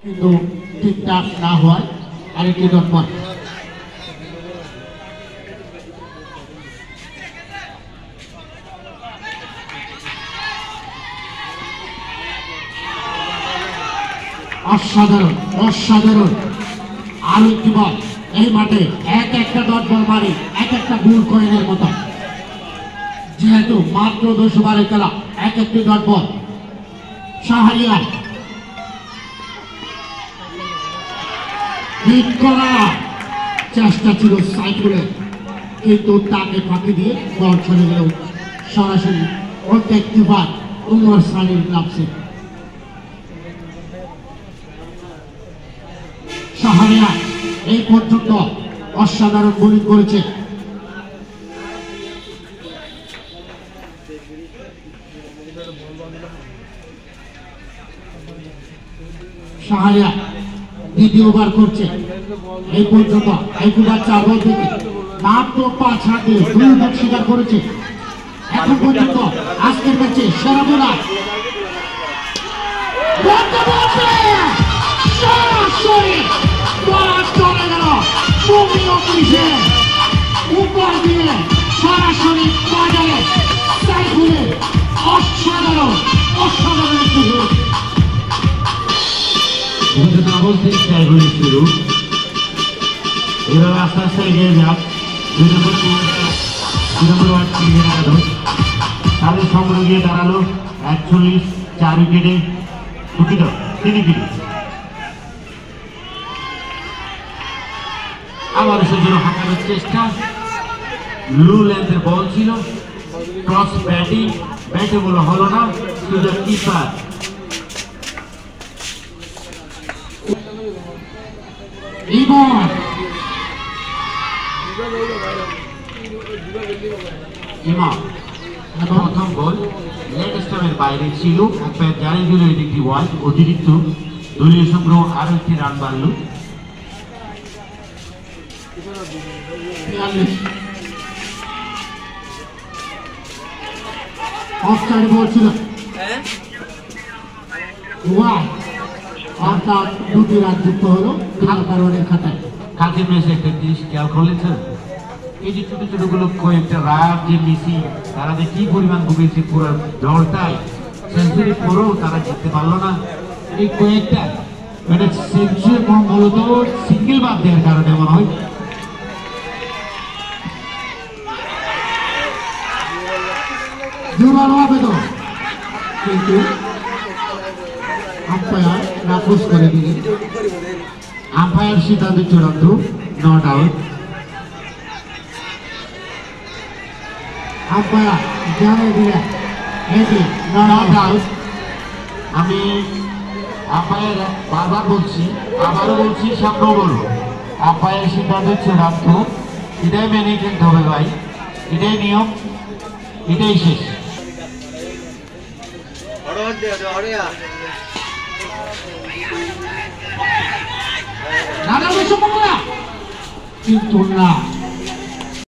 কিন্তু ঠিকঠাক না হওয়ায় আরেকটি দরকার। অসাধারণ অসাধারণ আরো একটি বল এই মাঠে এক একটা ডট বল মারে এক একটা গোল কয়েনের মতো, যেহেতু মাত্র 10 ওভারের খেলা এক একটি ডট বল। শাহরিয়া হিট করার চেষ্টা ছিল সাইফুলের, কিন্তু তাকে ফাঁকি দিয়ে বল চলে গেল সরাসরি অত্যেকবার উমর সানির গ্লাভসে। শাহরিয়া এই পর্যন্ত অসাধারণ বোলিং করেছে। শাহরিয়া দ্বিতীয় ওভার করছে, এই পর্যন্ত একবার 4 বল থেকে মাত্র 5 রান দিয়ে 2 উইকেট শিকার করেছে। এখন পর্যন্ত আজকের ম্যাচে সেরা বোলার উপর দিয়ে সরাসরি বাজারে সাইফুলের অসাধারণ অসাধারণ একটি গোল। শুরু এভাবে আস্তে আস্তে এগিয়ে যাক। 2 নম্বর ওয়ার্ড তাদের সংগ্রহ গিয়ে দাঁড়ালো 41, 4 উইকেটে দুঃখিত 3 উইকেটে। আবার সেজন্য হাঁকানোর চেষ্টা, লো লেন্থের বল ছিল, ক্রস ব্যাটিং, ব্যাটে বলা হলো না, শুধু কিপার প্রথম বল লেগ স্টাম্পের বাইরে ছিল, আম্পায়ার জানিয়ে দিল এটি একটি ওয়াইড। অতিরিক্ত দলীয় সংগ্রহ আরো একটি রান বাড়ল। অফসাইড বল ছিল, অর্থাৎ 2টি রান যুক্ত হলো কারণের খাতায়। কালকে ম্যাচে একটা জিনিস খেয়াল করলেন স্যার, এই যে ছোট ছোট গুলো কয়েকটা রান যে মেসি তারা যে কি পরিমাণ ভুগেছে পুরো দলটাই, সেঞ্চুরি পরেও তারা জিততে পারলো না। এই কয়েকটা মানে সেঞ্চুরি মূলত সিঙ্গেল বাদ দেওয়ার কারণে মনে হয়। কিন্তু আম্পায়ার নাকচ করে দিলেন। আম্পায়ার সিদ্ধান্ত চূড়ান্ত, নট আউট। আম্পায়ার জানিয়ে দিলেন এটি নট আউট। আমি আম্পায়ার বারবার বলছি, আবারও বলছি, সামনেও বলবো, আম্পায়ার সিদ্ধান্ত চূড়ান্ত। এটাই মেনে চলতে হবে ভাই, এটাই নিয়ম, এটাই শেষ। কিন্তু না